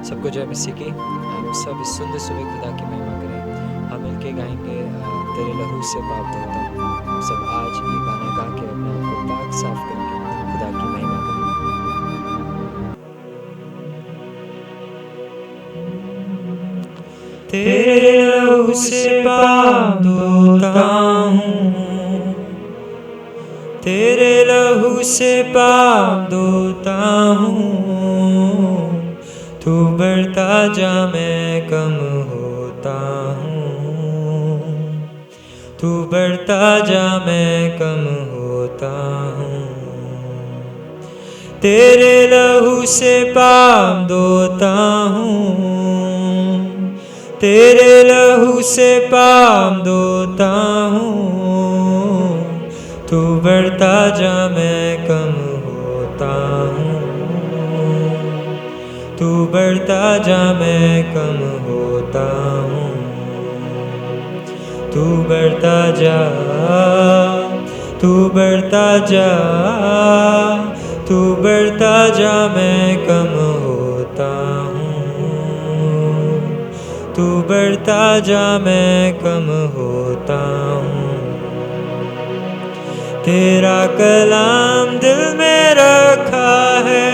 सबको जय मसीह की। हम सब इस सुंदर सुबह खुदा की महिमा करें। हम मिलके गाएंगे तेरे लहू से पाप धोता हूँ। हम सब आज ये गाना गा के अपने आप को पाक साफ करके खुदा की महिमा करें। तेरे लहू से पाप धोता हूँ, तेरे लहू से पाप धोता हूँ। तू बढ़ता जा मैं कम होता हूँ, तू बढ़ता जा मैं कम होता हूँ। तेरे लहू से पाप धोता हूँ, तेरे लहू से पाप धोता हूँ। तू बढ़ता जा मैं कम होता हूँ, तू बढ़ता जा मैं कम होता हूँ। तू बढ़ता जा, तू बढ़ता जा, तू बढ़ता जा मैं कम होता हूँ, तू बढ़ता जा मैं कम होता हूँ। तेरा कलाम दिल में रखा है,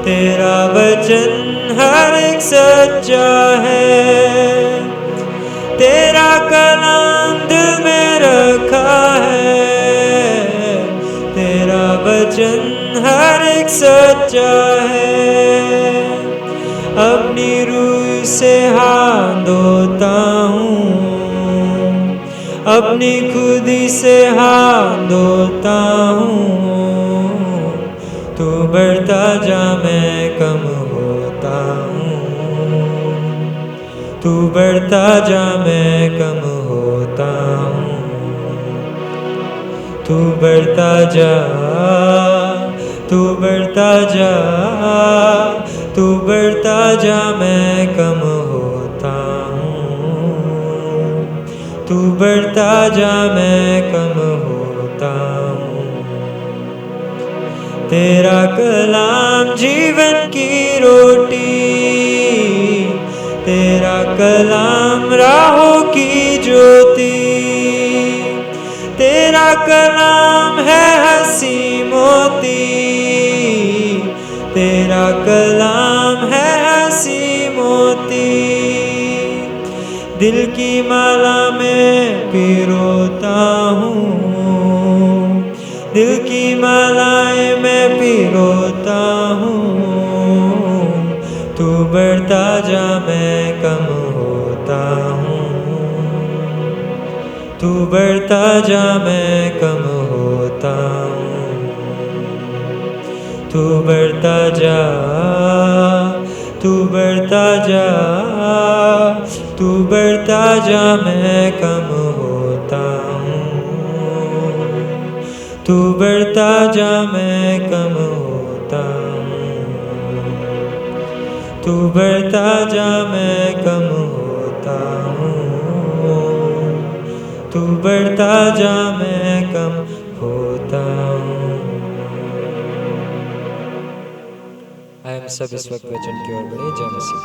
तेरा वचन हर एक सच्चा है। तेरा कलाम दिल में रखा है, तेरा वचन हर एक सच्चा है। अपनी रूह से हाथ धोता हूँ, अपनी खुदी से हाथ धोता हूँ। तू बढ़ता जा मैं कम होता हूँ, तू बढ़ता जा मैं कम होता हूँ। तू बढ़ता जा, तू बढ़ता जा, तू बढ़ता जा मैं कम होता हूँ, तू बढ़ता जा मैं कम होता हूँ। तेरा कलाम जीवन की रोटी, तेरा कलाम राहों की ज्योति। तेरा कलाम है हंसी मोती, तेरा कलाम है हंसी मोती। दिल की माला में पिरोता हूँ, दिल की मालाएं मैं पिरोता हूँ। तू बढ़ता जा मैं कम होता हूँ, तू बढ़ता जा मैं कम होता हूँ। तू बढ़ता जा, तू बढ़ता जा, तू बढ़ता जा मैं कम होता हूँ, तू बढ़ता जा मैं कम होता हूँ, तू बढ़ता जा मैं कम होता हूँ, तू बढ़ता जा मैं कम होता हूँ। हम सब इस वक्त वचन की ओर बढ़े। जय मसीह।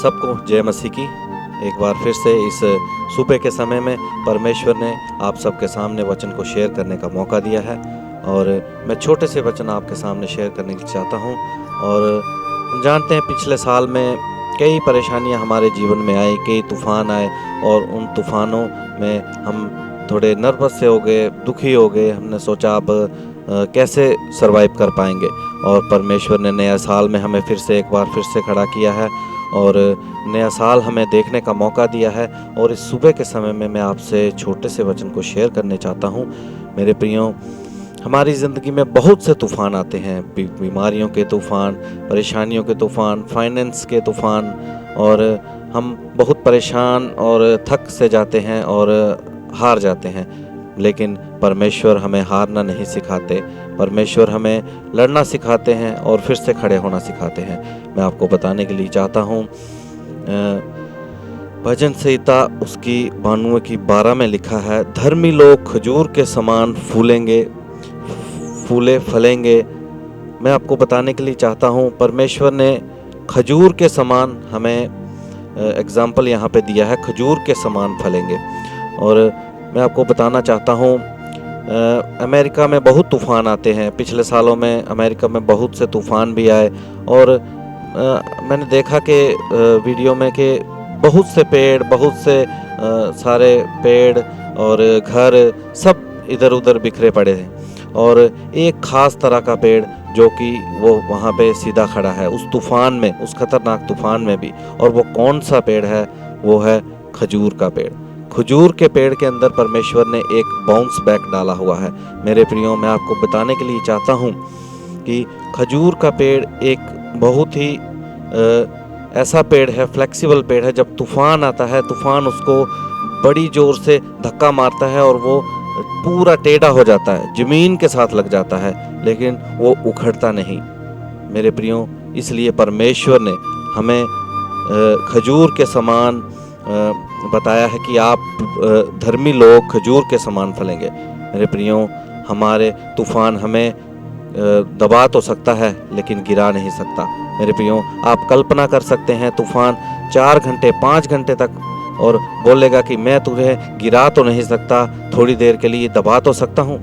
सबको जय मसीह की। एक बार फिर से इस सुबह के समय में परमेश्वर ने आप सबके सामने वचन को शेयर करने का मौका दिया है और मैं छोटे से वचन आपके सामने शेयर करने की चाहता हूँ। और हम जानते हैं पिछले साल में कई परेशानियाँ हमारे जीवन में आई, कई तूफ़ान आए और उन तूफ़ानों में हम थोड़े नर्वस से हो गए, दुखी हो गए। हमने सोचा अब कैसे सरवाइव कर पाएंगे और परमेश्वर ने नया साल में हमें फिर से एक बार फिर से खड़ा किया है और नया साल हमें देखने का मौका दिया है। और इस सुबह के समय में मैं आपसे छोटे से वचन को शेयर करने चाहता हूँ। मेरे प्रियो, हमारी ज़िंदगी में बहुत से तूफ़ान आते हैं, बीमारियों के तूफ़ान, परेशानियों के तूफ़ान, फाइनेंस के तूफ़ान, और हम बहुत परेशान और थक से जाते हैं और हार जाते हैं। लेकिन परमेश्वर हमें हारना नहीं सिखाते, परमेश्वर हमें लड़ना सिखाते हैं और फिर से खड़े होना सिखाते हैं। मैं आपको बताने के लिए चाहता हूँ, भजन संहिता उसकी 92 की 12 में लिखा है, धर्मी लोग खजूर के समान फूलेंगे, फूले फलेंगे, मैं आपको बताने के लिए चाहता हूँ, परमेश्वर ने खजूर के समान हमें एग्जाम्पल यहाँ पे दिया है, खजूर के समान फलेंगे। और मैं आपको बताना चाहता हूँ, अमेरिका में बहुत तूफ़ान आते हैं। पिछले सालों में अमेरिका में बहुत से तूफ़ान भी आए और मैंने देखा कि वीडियो में कि बहुत से पेड़, बहुत से सारे पेड़ और घर सब इधर उधर बिखरे पड़े हैं और एक ख़ास तरह का पेड़ जो कि वो वहाँ पे सीधा खड़ा है उस तूफ़ान में, उस खतरनाक तूफ़ान में भी। और वो कौन सा पेड़ है? वो है खजूर का पेड़। खजूर के पेड़ के अंदर परमेश्वर ने एक बाउंस बैक डाला हुआ है। मेरे प्रियो, मैं आपको बताने के लिए चाहता हूँ कि खजूर का पेड़ एक बहुत ही ऐसा पेड़ है, फ्लेक्सिबल पेड़ है। जब तूफ़ान आता है, तूफ़ान उसको बड़ी ज़ोर से धक्का मारता है और वो पूरा टेढ़ा हो जाता है, ज़मीन के साथ लग जाता है, लेकिन वो उखड़ता नहीं। मेरे प्रियो, इसलिए परमेश्वर ने हमें खजूर के समान बताया है कि आप धर्मी लोग खजूर के समान फलेंगे। मेरे प्रियो, हमारे तूफ़ान हमें दबा तो सकता है लेकिन गिरा नहीं सकता। मेरे प्रियो, आप कल्पना कर सकते हैं, तूफ़ान 4 घंटे 5 घंटे तक और बोलेगा कि मैं तुझे गिरा तो नहीं सकता, थोड़ी देर के लिए दबा तो सकता हूँ।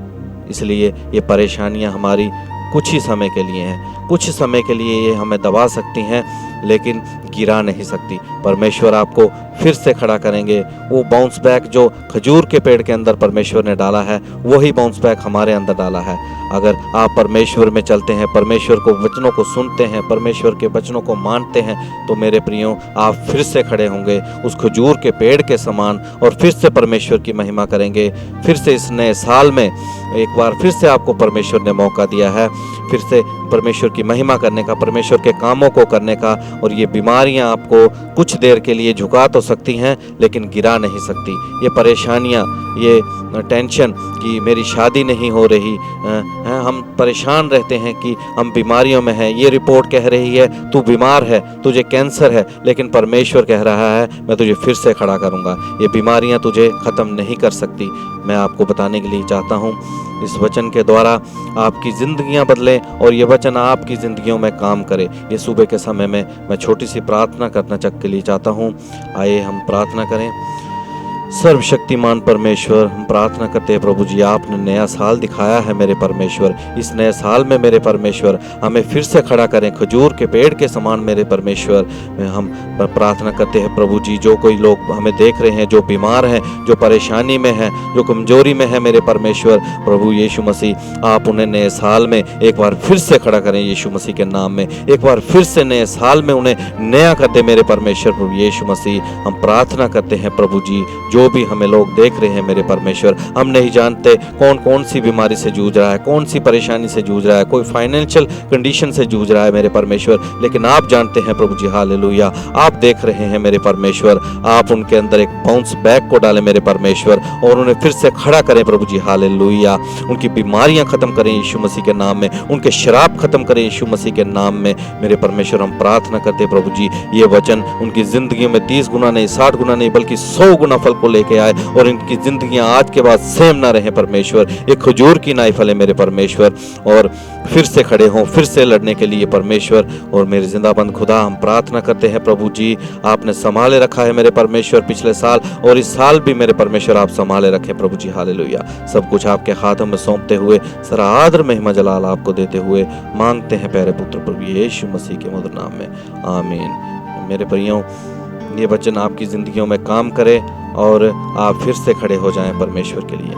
इसलिए ये परेशानियाँ हमारी कुछ ही समय के लिए हैं, कुछ समय के लिए ये हमें दबा सकती हैं लेकिन गिरा नहीं सकती। परमेश्वर आपको फिर से खड़ा करेंगे। वो बाउंस बैक जो खजूर के पेड़ के अंदर परमेश्वर ने डाला है, वही बाउंस बैक हमारे अंदर डाला है। अगर आप परमेश्वर में चलते हैं, परमेश्वर को वचनों को सुनते हैं, परमेश्वर के वचनों को मानते हैं, तो मेरे प्रियो, आप फिर से खड़े होंगे उस खजूर के पेड़ के समान और फिर से परमेश्वर की महिमा करेंगे। फिर से इस नए साल में एक बार फिर से आपको परमेश्वर ने मौका दिया है, फिर से परमेश्वर की महिमा करने का, परमेश्वर के कामों को करने का। और ये बीमारियां आपको कुछ देर के लिए झुका तो सकती हैं लेकिन गिरा नहीं सकती। ये परेशानियां, ये टेंशन कि मेरी शादी नहीं हो रही, हम परेशान रहते हैं कि हम बीमारियों में हैं, ये रिपोर्ट कह रही है तू बीमार है, तुझे कैंसर है, लेकिन परमेश्वर कह रहा है मैं तुझे फिर से खड़ा करूंगा। ये बीमारियां तुझे ख़त्म नहीं कर सकती। मैं आपको बताने के लिए चाहता हूँ, इस वचन के द्वारा आपकी ज़िंदगियां बदलें और ये वचन आपकी ज़िंदगियों में काम करे। ये सुबह के समय में मैं छोटी सी प्रार्थना करना के लिए चाहता हूँ। आइए हम प्रार्थना करें। सर्वशक्तिमान परमेश्वर, हम प्रार्थना करते हैं प्रभु जी, आपने नया साल दिखाया है मेरे परमेश्वर। इस नए साल में मेरे परमेश्वर हमें फिर से खड़ा करें खजूर के पेड़ के समान मेरे परमेश्वर। में हम प्रार्थना करते हैं प्रभु जी, जो कोई लोग हमें देख रहे हैं, जो बीमार हैं, जो परेशानी में हैं, जो कमजोरी में है मेरे परमेश्वर, प्रभु यीशु मसीह आप उन्हें नए साल में एक बार फिर से खड़ा करें यीशु मसीह के नाम में। एक बार फिर से नए साल में उन्हें नया कर दे मेरे परमेश्वर प्रभु यीशु मसीह। हम प्रार्थना करते हैं प्रभु जी, जो भी हमें लोग देख रहे हैं मेरे परमेश्वर, हम नहीं जानते कौन कौन सी बीमारी से जूझ रहा है, कौन सी परेशानी से जूझ रहा है, कोई फाइनेंशियल कंडीशन से जूझ रहा है मेरे परमेश्वर, लेकिन आप जानते हैं प्रभु जी। हालेलुया, आप देख रहे हैं मेरे परमेश्वर। आप उनके अंदर एक बाउंस बैक को डालें मेरे परमेश्वर और उन्हें फिर से खड़ा करें प्रभु जी। हालेलुया, उनकी बीमारियां खत्म करें यीशु मसीह के नाम में, उनके शराब खत्म करें यीशु मसीह के नाम में मेरे परमेश्वर। हम प्रार्थना करते हैं प्रभु जी, ये वचन उनकी जिंदगी में 30 गुना नहीं, 60 गुना नहीं, बल्कि 100 गुना फल को लेके आए और इनकी जिंदगियां आज के बाद सेम ना रहे परमेश्वर, एक खजूर की नाई फले मेरे परमेश्वर, और फिर से खड़े हों, फिर से लड़ने के लिए परमेश्वर। और मेरे जिंदाबंद खुदा, हम प्रार्थना करते हैं प्रभु जी, आपने संभाले रखा है मेरे परमेश्वर पिछले साल और इस साल भी मेरे परमेश्वर आप संभाले रखें प्रभु जी। हालेलुया, सब कुछ आपके हाथों में सौंपते हुए सारा आदर महिमा जलाल आपको देते हुए मांगते हैं प्यारे पुत्र प्रभु यीशु मसीह के मधुर नाम में, आमीन। मेरे प्रियो, ये वचन आपकी ज़िंदगियों में काम करे और आप फिर से खड़े हो जाएं परमेश्वर के लिए।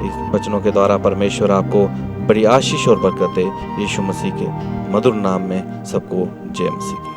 इस वचनों के द्वारा परमेश्वर आपको बड़ी आशीष और बरकत दे। यीशु मसीह के मधुर नाम में सबको जय मसीह।